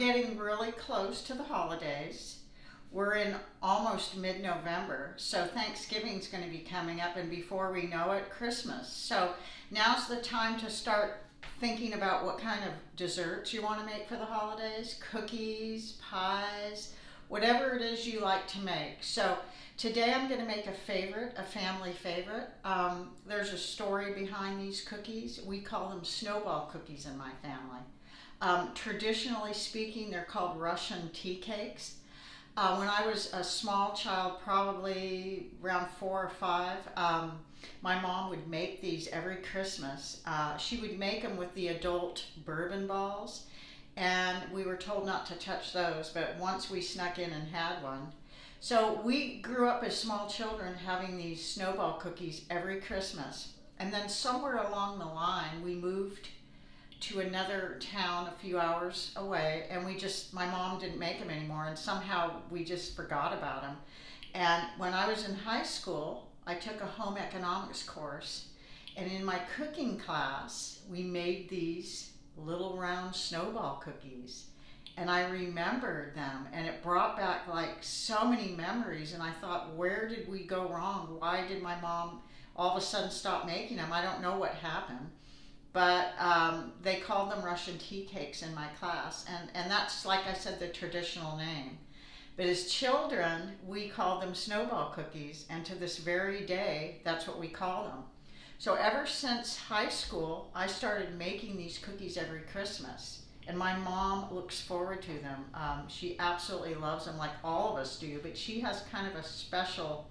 getting really close to the holidays. We're in almost mid-November, so Thanksgiving's going to be coming up, and before we know it, Christmas. So now's the time to start thinking about what kind of desserts you want to make for the holidays, cookies, pies, whatever it is you like to make. So today I'm going to make a family favorite. There's a story behind these cookies. We call them snowball cookies in my family. Traditionally speaking, they're called Russian tea cakes. When I was a small child, probably around 4 or 5, my mom would make these every Christmas. She would make them with the adult bourbon balls, and we were told not to touch those, but once we snuck in and had one. So we grew up as small children having these snowball cookies every Christmas. And then somewhere along the line, we moved to another town a few hours away, and my mom didn't make them anymore, and somehow we just forgot about them. And when I was in high school, I took a home economics course, and in my cooking class, we made these little round snowball cookies. And I remembered them, and it brought back like so many memories, and I thought, where did we go wrong? Why did my mom all of a sudden stop making them? I don't know what happened. But they called them Russian tea cakes in my class, and that's, like I said, the traditional name. But as children, we called them snowball cookies, and to this very day, that's what we call them. So ever since high school, I started making these cookies every Christmas, and my mom looks forward to them. She absolutely loves them, like all of us do, but she has kind of a special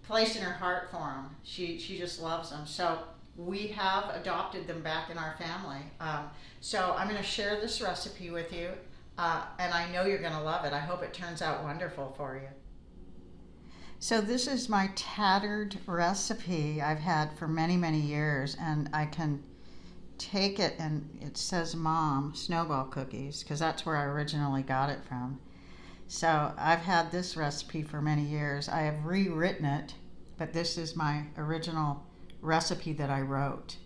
place in her heart for them. She just loves them. So we have adopted them back in our family. So I'm going to share this recipe with you, and I know you're going to love it. I hope it turns out wonderful for you. So this is my tattered recipe I've had for many, many years, and I can take it, and it says Mom Snowball Cookies because that's where I originally got it from. So I've had this recipe for many years. I have rewritten it, but this is my original recipe that I wrote.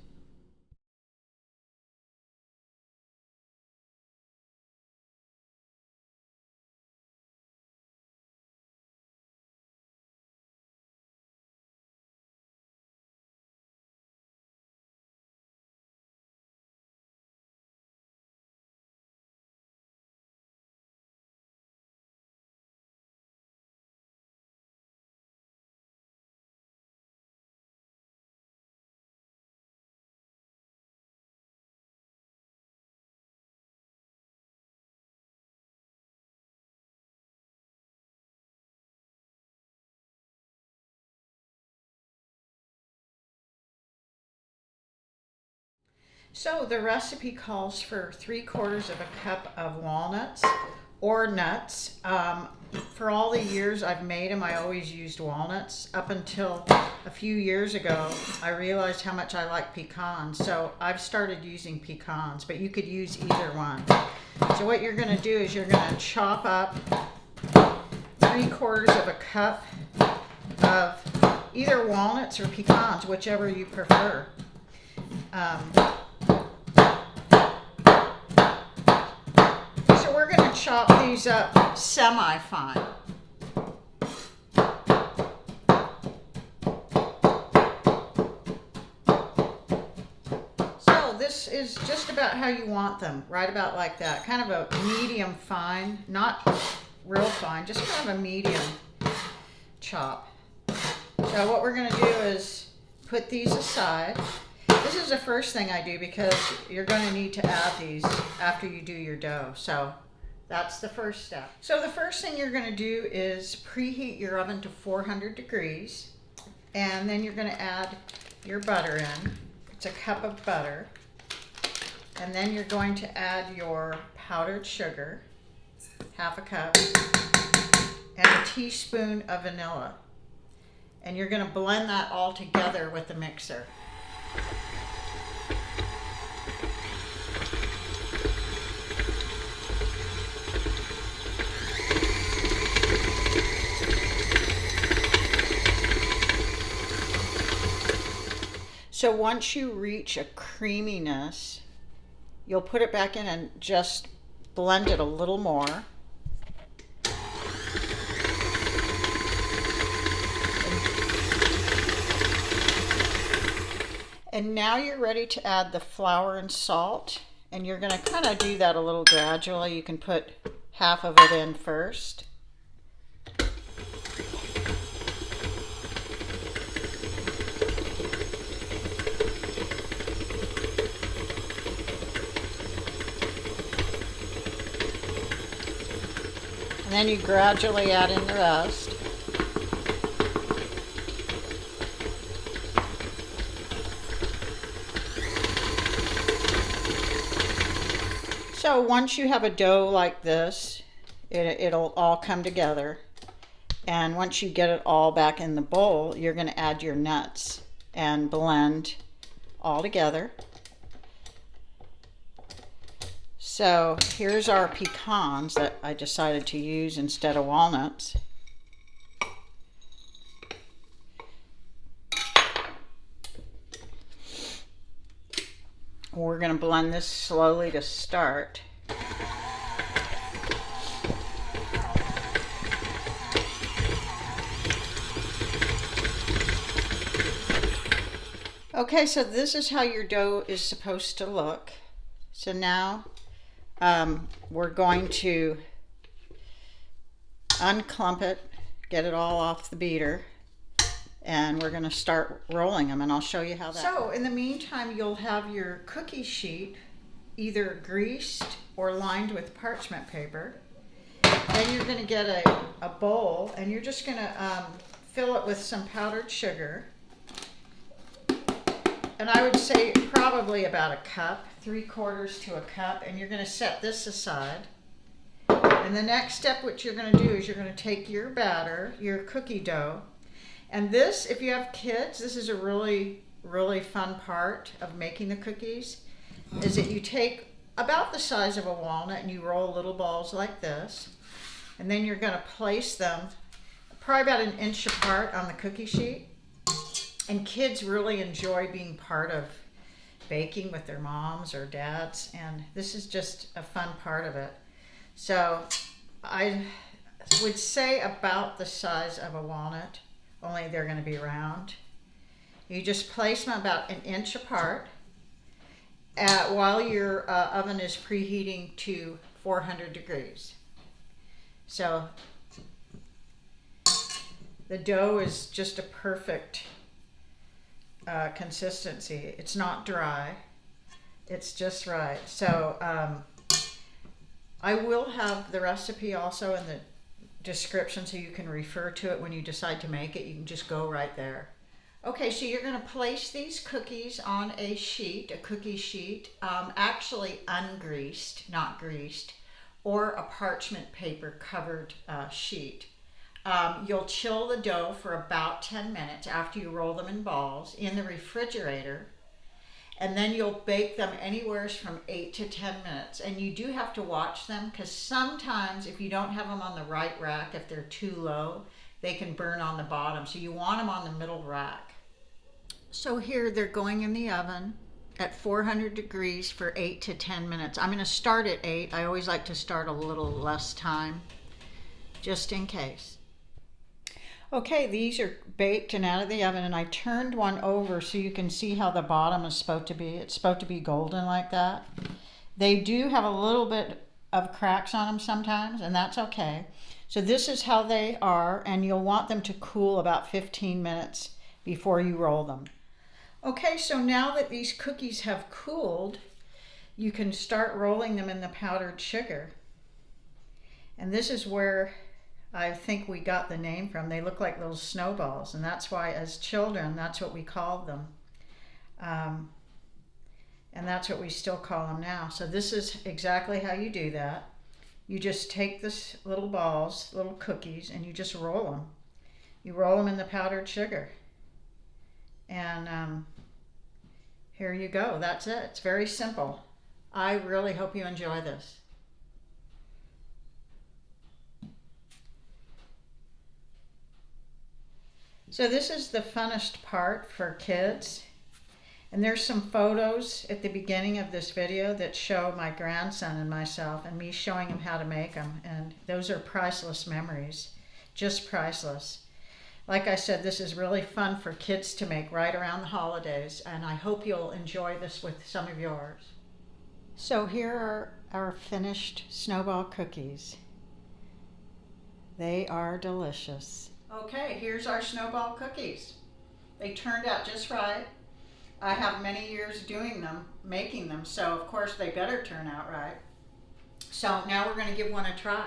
So the recipe calls for 3/4 of a cup of walnuts or nuts. For all the years I've made them, I always used walnuts. Up until a few years ago, I realized how much I like pecans. So I've started using pecans, but you could use either one. So what you're going to do is you're going to chop up 3/4 of a cup of either walnuts or pecans, whichever you prefer. We're going to chop these up semi-fine. So this is just about how you want them, right about like that. Kind of a medium fine, not real fine, just kind of a medium chop. So what we're going to do is put these aside. This is the first thing I do because you're going to need to add these after you do your dough. So that's the first step. So the first thing you're going to do is preheat your oven to 400 degrees, and then you're going to add your butter in. It's a cup of butter. And then you're going to add your powdered sugar, half a cup, and a teaspoon of vanilla. And you're going to blend that all together with the mixer. So once you reach a creaminess, you'll put it back in and just blend it a little more. And now you're ready to add the flour and salt, and you're going to kind of do that a little gradually. You can put half of it in first. And then you gradually add in the rest. So once you have a dough like this, it'll all come together. And once you get it all back in the bowl, you're going to add your nuts and blend all together. So here's our pecans that I decided to use instead of walnuts. We're going to blend this slowly to start. Okay, so this is how your dough is supposed to look. So now we're going to unclump it, get it all off the beater, and we're going to start rolling them, and I'll show you how that works. In the meantime, you'll have your cookie sheet either greased or lined with parchment paper. Then you're going to get a bowl, and you're just going to fill it with some powdered sugar. And I would say probably about a cup, 3/4 to a cup, and you're going to set this aside. And the next step, what you're going to do is you're going to take your batter, your cookie dough, and this, if you have kids, this is a really, really fun part of making the cookies, is that you take about the size of a walnut and you roll little balls like this, and then you're going to place them probably about 1 inch apart on the cookie sheet. And kids really enjoy being part of baking with their moms or dads, and this is just a fun part of it. So I would say about the size of a walnut, only they're going to be round. You just place them about 1 inch apart while your oven is preheating to 400 degrees. So the dough is just a perfect consistency. It's not dry, it's just right. So I will have the recipe also in the description so you can refer to it when you decide to make it. You can just go right there. Okay, so you're going to place these cookies on a sheet, a cookie sheet, actually ungreased, not greased, or a parchment paper covered sheet. You'll chill the dough for about 10 minutes after you roll them in balls in the refrigerator, and then you'll bake them anywhere from 8 to 10 minutes. And you do have to watch them, because sometimes if you don't have them on the right rack, if they're too low, they can burn on the bottom. So you want them on the middle rack. So here they're going in the oven at 400 degrees for 8 to 10 minutes. I'm going to start at 8. I always like to start a little less time, just in case. Okay, these are baked and out of the oven, and I turned one over so you can see how the bottom is supposed to be. It's supposed to be golden like that. They do have a little bit of cracks on them sometimes, and that's okay. So this is how they are, and you'll want them to cool about 15 minutes before you roll them. Okay, so now that these cookies have cooled, you can start rolling them in the powdered sugar. And this is where I think we got the name from. They look like little snowballs, and that's why as children that's what we called them, and that's what we still call them now. So this is exactly how you do that. You just take this little balls, little cookies, and you just roll them. You roll them in the powdered sugar, and here you go. That's it. It's very simple. I really hope you enjoy this. So this is the funnest part for kids. And there's some photos at the beginning of this video that show my grandson and myself and me showing him how to make them. And those are priceless memories, just priceless. Like I said, this is really fun for kids to make right around the holidays, and I hope you'll enjoy this with some of yours. So here are our finished snowball cookies. They are delicious. Okay, here's our snowball cookies. They turned out just right. I have many years doing them, making them, so of course they better turn out right. So now we're going to give one a try.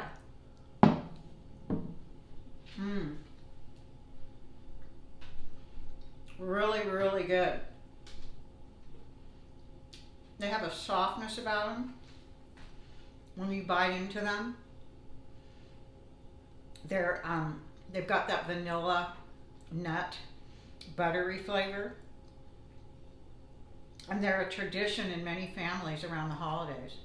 Really, really good. They have a softness about them when you bite into them. They've got that vanilla nut buttery flavor, and they're a tradition in many families around the holidays.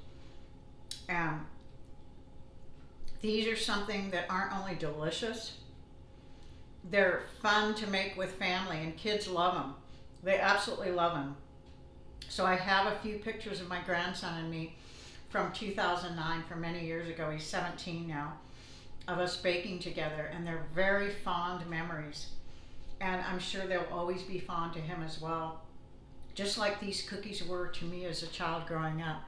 These are something that aren't only delicious, they're fun to make with family, and kids love them. They absolutely love them. So I have a few pictures of my grandson and me from 2009, from many years ago. He's 17 now, of us baking together, and they're very fond memories. And I'm sure they'll always be fond to him as well, just like these cookies were to me as a child growing up.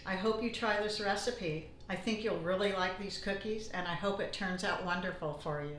I hope you try this recipe. I think you'll really like these cookies, and I hope it turns out wonderful for you.